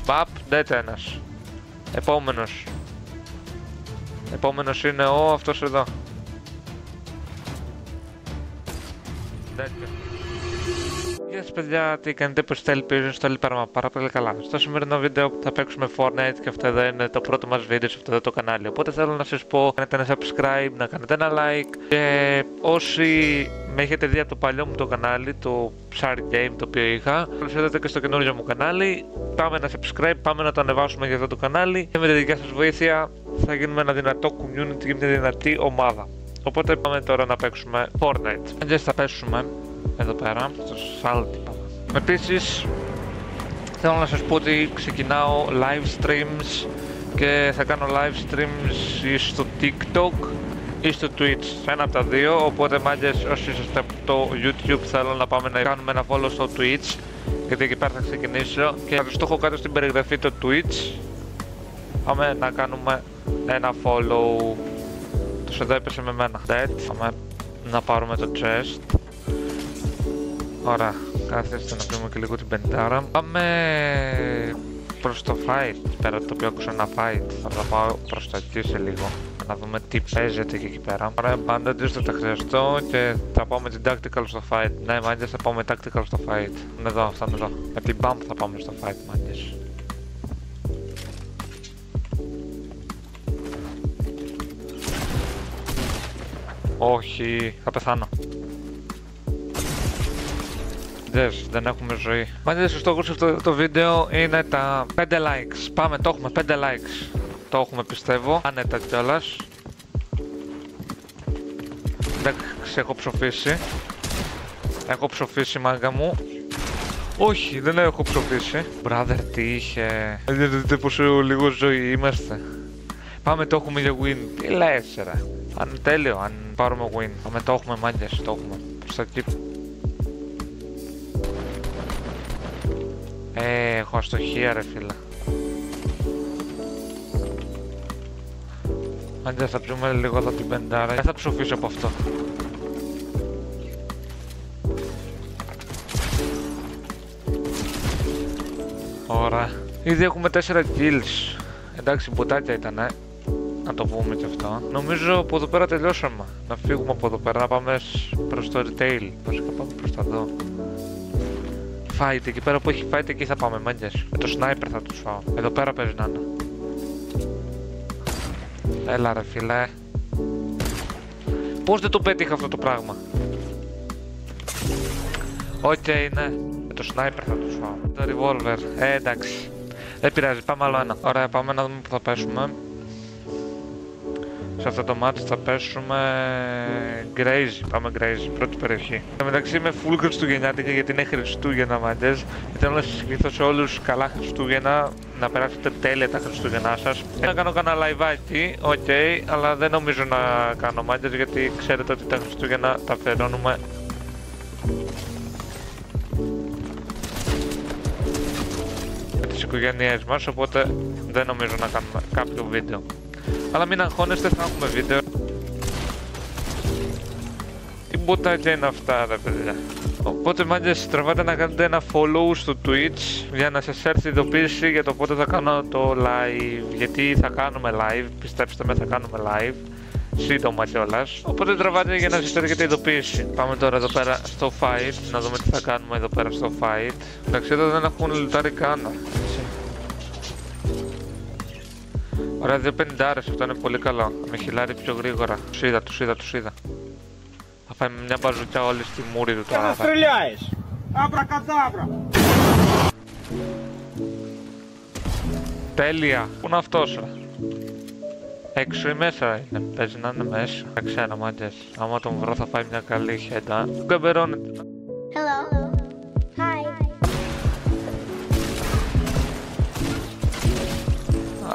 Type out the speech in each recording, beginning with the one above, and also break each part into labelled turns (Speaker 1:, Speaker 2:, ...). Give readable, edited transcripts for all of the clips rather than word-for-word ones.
Speaker 1: Μπαπ, dead ένας. Επόμενος. Επόμενος είναι αυτός εδώ. Dead. Γεια σας παιδιά, τι κάνετε, πως είστε, ελπίζω στο όλοι πάρα πολύ καλά. Στο σημερινό βίντεο θα παίξουμε Fortnite και αυτό εδώ είναι το πρώτο μας βίντεο σε αυτό εδώ το κανάλι. Οπότε θέλω να σας πω, κάνετε ένα subscribe, να κάνετε ένα like και όσοι με έχετε δει από το παλιό μου το κανάλι, το Shark Game το οποίο είχα, καλώς ήρθατε και στο καινούργιο μου κανάλι. Πάμε ένα subscribe, πάμε να το ανεβάσουμε για αυτό το κανάλι και με τη δικιά σας βοήθεια θα γίνουμε ένα δυνατό community και μια δυνατή ομάδα. Οπότε πάμε τώρα να παίξουμε Fortnite. Και θα πέσουμε εδώ πέρα, στο Salty πάμε. Επίσης, θέλω να σας πω ότι ξεκινάω live streams και θα κάνω live streams ή στο TikTok ή στο Twitch, ένα από τα δύο. Οπότε μάγκες, όσοι είσαστε από το YouTube, θέλω να πάμε να κάνουμε ένα follow στο Twitch, γιατί εκεί πέρα θα ξεκινήσω και θα το έχω κάτω στην περιγραφή το Twitch. Πάμε να κάνουμε ένα follow. Το εδώ έπεσε με μένα. Πάμε να πάρουμε το chest. Ωραία, κάθεστε να πούμε και λίγο την πεντάρα. Πάμε προς το fight, πέρα το οποίο άκουσα ένα fight. Θα πάω προς τα εκεί σε λίγο, να δούμε τι παίζεται και εκεί πέρα. Ωραία, bandages θα τα χρειαστώ και θα πάω με την tactical στο fight. Ναι, μάγκες, θα πάω με tactical στο fight. Είναι εδώ, αυτά είναι εδώ. Με την bump θα πάμε στο fight, μάγκες. Όχι, θα πεθάνω. Δεν έχουμε ζωή. Μάλιστα, ο στόχος σε αυτό το βίντεο είναι τα 5 likes. Πάμε, το έχουμε, 5 likes. Το έχουμε, πιστεύω. Άνετα κιόλας. Εντάξει, έχω ψοφήσει. Έχω ψοφήσει, μάγκα μου. Όχι, δεν έχω ψοφήσει. Brother, τι είχε. Δεν δείτε πόσο λίγο ζωή είμαστε. Πάμε, το έχουμε για win. Τι λες, ρε. Αν τέλειο, αν πάρουμε win. Πάμε, το έχουμε, μάγκες, το έχουμε. Προς τα εκεί. Έχω αστοχία, ρε φίλε. Αν δεν θα ψούμε λίγο εδώ την πεντάρα, δεν θα ψοφήσω από αυτό. Ωραία. Ήδη έχουμε 4 kills. Εντάξει, μπουτάκια ήτανε. Να το πούμε και αυτό. Νομίζω από εδώ πέρα τελειώσαμε. Να φύγουμε από εδώ πέρα, να πάμε προς το retail. Βασικά πάμε προς τα εδώ. Fight, εκεί πέρα που έχει fight, εκεί θα πάμε, μάγκες. Με το sniper θα τους φάω. Εδώ πέρα παίζει να είναι. Έλα ρε φίλε. Πώς δεν το πέτυχα αυτό το πράγμα. Οκ, ναι. Με το sniper θα τους φάω. Το revolver, εντάξει. Δεν πειράζει, πάμε άλλο ένα. Ωραία, πάμε να δούμε που θα πέσουμε. Σε αυτό το match θα πέσουμε Grazy, πάμε Grazy, πρώτη περιοχή. Εν μεταξύ είμαι full χριστουγεννιάτικα γιατί είναι Χριστούγεννα, μάγκες. Θέλω να σας ευχηθώ σε όλους καλά Χριστούγεννα, να περάσετε τέλεια τα Χριστούγεννά σας. Να κάνω κανένα live-άκι, οκ, αλλά δεν νομίζω να κάνω, μάγκες, γιατί ξέρετε ότι τα Χριστούγεννα τα αφιερώνουμε με τις οικογένειές μας, οπότε δεν νομίζω να κάνουμε κάποιο βίντεο. Αλλά μην αγχώνεστε, θα έχουμε βίντεο. Τι μπουτάκια είναι αυτά, ρε παιδιά. Οπότε μάγκες, τραβάτε να κάνετε ένα follow στο Twitch για να σας έρθει ειδοποίηση για το πότε θα κάνω το live. Γιατί θα κάνουμε live, πιστέψτε με, θα κάνουμε live σύντομα κιόλας. Οπότε τραβάτε για να σας έρχεται ειδοποίηση. Πάμε τώρα εδώ πέρα στο fight, να δούμε τι θα κάνουμε εδώ πέρα στο fight. Εντάξει, εδώ δεν έχουν λουτάρει καν. Ωραία, 2.50, αυτό είναι πολύ καλό. Με χιλάρει πιο γρήγορα. Τους είδα. Θα φάει μια μπαζουκιά όλη στη μούρη του τώρα.
Speaker 2: Στρελιάες! Αμπρακαδάβρα!
Speaker 1: Τέλεια! Πού είναι αυτός, ρε? Έξω ή μέσα είναι? Παίζει να είναι μέσα. Δεν ξέρω, μάγκες. Άμα τον βρω θα φάει μια καλή χέντα. Γκαμπερώνεται.
Speaker 3: Hello. Hi.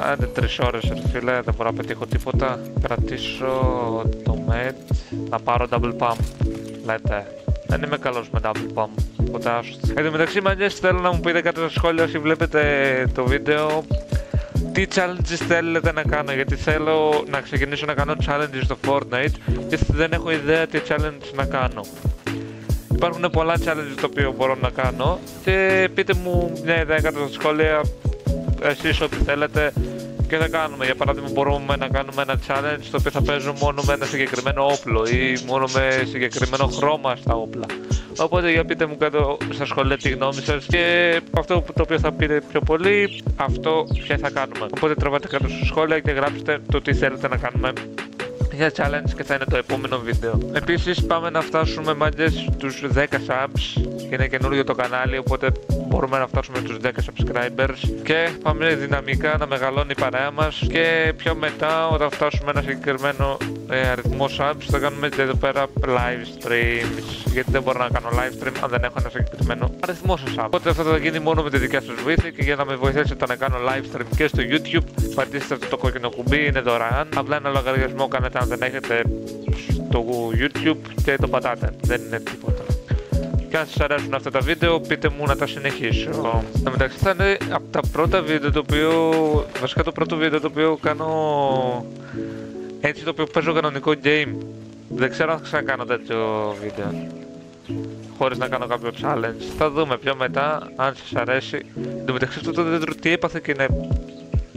Speaker 1: Άντε 3 ώρες, ρε φίλε, δεν μπορώ να πετύχω τίποτα. Κρατήσω το med, να πάρω double pump. Λέτε, δεν είμαι καλός με double pump. Οπότε άστο. Εν τω μεταξύ, μάγκες, θέλω να μου πείτε κάτω στα σχόλια όσοι βλέπετε το βίντεο τι challenges θέλετε να κάνω, γιατί θέλω να ξεκινήσω να κάνω challenges στο Fortnite και δεν έχω ιδέα τι challenge να κάνω. Υπάρχουν πολλά challenges το οποίο μπορώ να κάνω και πείτε μου μια ιδέα κάτω στα σχόλια εσείς ό,τι θέλετε και θα κάνουμε. Για παράδειγμα, μπορούμε να κάνουμε ένα challenge το οποίο θα παίζουμε μόνο με ένα συγκεκριμένο όπλο ή μόνο με συγκεκριμένο χρώμα στα όπλα. Οπότε για πείτε μου κάτω στα σχόλια τη γνώμη σας και αυτό το οποίο θα πείτε πιο πολύ, αυτό ποια θα κάνουμε. Οπότε τραβάτε κάτω στα σχόλια και γράψτε το τι θέλετε να κάνουμε για challenge και θα είναι το επόμενο βίντεο. Επίσης πάμε να φτάσουμε μάγκες τους 10 subs. Είναι καινούριο το κανάλι, οπότε μπορούμε να φτάσουμε τους 10 subscribers και πάμε δυναμικά να μεγαλώνει η παρέα μας και πιο μετά όταν φτάσουμε ένα συγκεκριμένο αριθμό subs θα κάνουμε εδώ πέρα live streams, γιατί δεν μπορώ να κάνω live stream αν δεν έχω ένα συγκεκριμένο αριθμό σε subs. Οπότε αυτό θα γίνει μόνο με τη δικιά σας βοήθεια και για να με βοηθήσετε να κάνω live stream και στο YouTube πατήστε αυτό το κόκκινο κουμπί, είναι δωρεάν. Απλά ένα λογαριασμό κάνετε αν δεν έχετε στο YouTube και το πατάτε, δεν είναι τίποτα. Και αν σας αρέσουν αυτά τα βίντεο, πείτε μου να τα συνεχίσω. Εν μεταξύ θα είναι από τα πρώτα βίντεο το οποίο, βασικά το πρώτο βίντεο το οποίο κάνω έτσι, το οποίο παίζω κανονικό game. Δεν ξέρω αν θα ξανακάνω τέτοιο βίντεο χωρίς να κάνω κάποιο challenge. Θα δούμε πιο μετά αν σας αρέσει. Εν τω μεταξύ αυτό το δέντρο τι έπαθε και είναι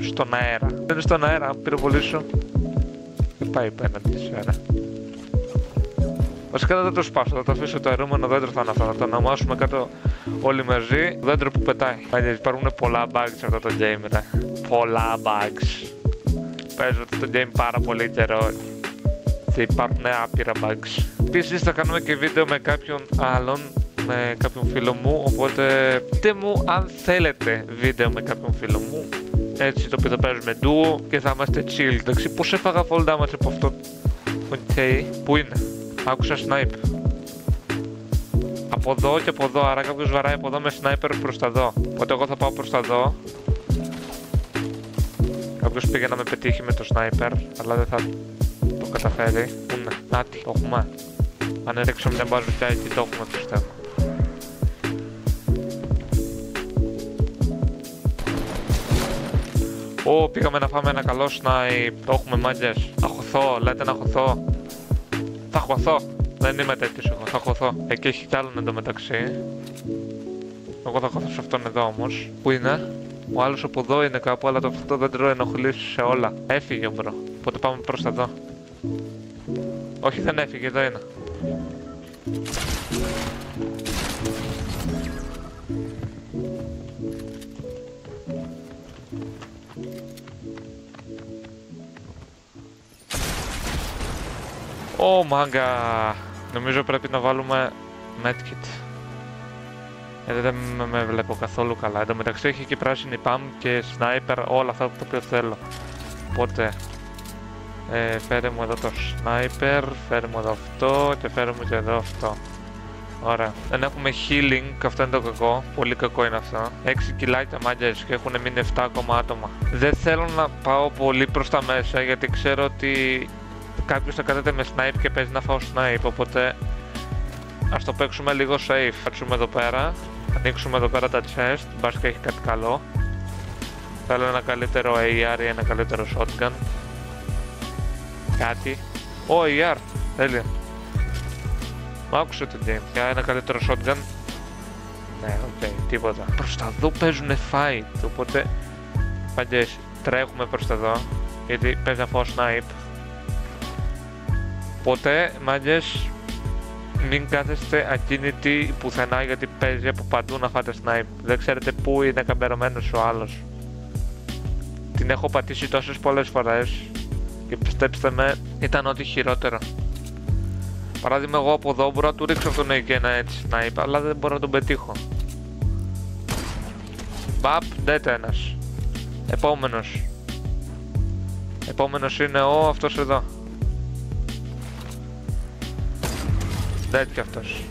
Speaker 1: στον αέρα. Δεν είναι στον αέρα, αν πυροβολήσω δεν πάει πέναντι της αέρα. Βασικά δεν θα το σπάσω, θα το αφήσω το αερούμενο δέντρο, θα είναι αυτό, θα το ονομάσουμε κάτω όλοι μαζί, δέντρο που πετάει. Υπάρχουν πολλά bugs σε αυτό το game, ρε. Πολλά bugs. Παίζω αυτό το game πάρα πολύ καιρό και υπάρχουν άπειρα bugs. Επίσης θα κάνουμε και βίντεο με κάποιον άλλον, με κάποιον φίλο μου, οπότε πείτε μου αν θέλετε βίντεο με κάποιον φίλο μου. Έτσι το οποίο θα παίζουμε duo και θα είμαστε chill. Εντάξει, πώς έφαγα fall damage από αυτό. Οκ, πού είναι? Άκουσα snipe. Από εδώ και από εδώ, άρα κάποιος βαράει από εδώ με sniper προς τα εδώ. Οπότε εγώ θα πάω προς τα εδώ. Κάποιος πήγε να με πετύχει με το sniper, αλλά δεν θα το καταφέρει. Πού είναι? Νάτι, το έχουμε. Αν έριξω μια μπαζουκιά εκεί το έχουμε, πιστεύω. Ω, πήγαμε να φάμε ένα καλό snipe. Το έχουμε μάγκες. Θα χωθώ, λέτε να χωθώ. Θα χωθώ. Δεν είμαι τέτοιος εγώ, θα χωθώ. Εκεί έχει κι άλλον εντωμεταξύ. Εγώ θα χωθώ σε αυτόν εδώ όμως. Πού είναι? Ο άλλος από εδώ είναι κάπου, αλλά αυτό το δέντρο ενοχλεί σε όλα. Έφυγε μπρο. Οπότε πάμε προς τα εδώ. Όχι, δεν έφυγε, εδώ είναι. Ω μάγκα. Νομίζω πρέπει να βάλουμε medkit. Δεν με βλέπω καθόλου καλά. Εν τω μεταξύ έχει και πράσινη pump και sniper, όλα αυτά το οποίο θέλω. Οπότε φέρε μου εδώ το sniper, φέρε μου εδώ αυτό και φέρε μου και εδώ αυτό. Ωραία. Δεν έχουμε healing, αυτό είναι το κακό. Πολύ κακό είναι αυτό. 6 κιλάκια μάγκες και έχουν μείνει 7 ακόμα άτομα. Δεν θέλω να πάω πολύ προς τα μέσα γιατί ξέρω ότι κάποιος θα κάθεται με snipe και παίζει να φάω snipe, οπότε ας το παίξουμε λίγο safe. Κάτσουμε εδώ πέρα, ανοίξουμε εδώ πέρα τα chest, μπας και έχει κάτι καλό. Θέλω ένα καλύτερο AR ή ένα καλύτερο shotgun. Κάτι. Ω, AR, τέλεια. Μ' άκουσε το game, για ένα καλύτερο shotgun. Ναι, οκ, τίποτα. Προς τα εδώ παίζουνε fight, οπότε παντές τρέχουμε προς τα εδώ, γιατί παίζει να φάω snipe. Οπότε, μάγκες, μην κάθεστε ακίνητοι πουθενά γιατί παίζει από παντού να φάτε snipe. Δεν ξέρετε πού είναι καμπερωμένος ο άλλος. Την έχω πατήσει τόσες πολλές φορές και πιστέψτε με, ήταν ό,τι χειρότερο. Παράδειγμα, εγώ από εδώ μπορώ να του ρίξω αυτόν και ένα έτσι snipe, αλλά δεν μπορώ να τον πετύχω. Μπαπ, dead ένας. Επόμενος. Επόμενος είναι αυτός εδώ. Dead κι αυτός.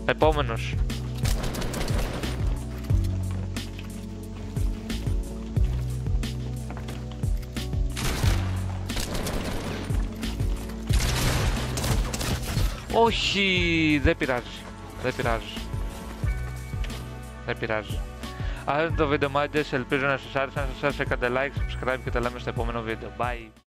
Speaker 1: Επόμενος. Όχι, δεν πειράζει. Δεν πειράζει. Δεν πειράζει. Αυτό είναι το βίντεο μάγκες, ελπίζω να σας άρεσε. Αν σας άρεσε κάντε like, subscribe και τα λέμε στο επόμενο βίντεο. Bye.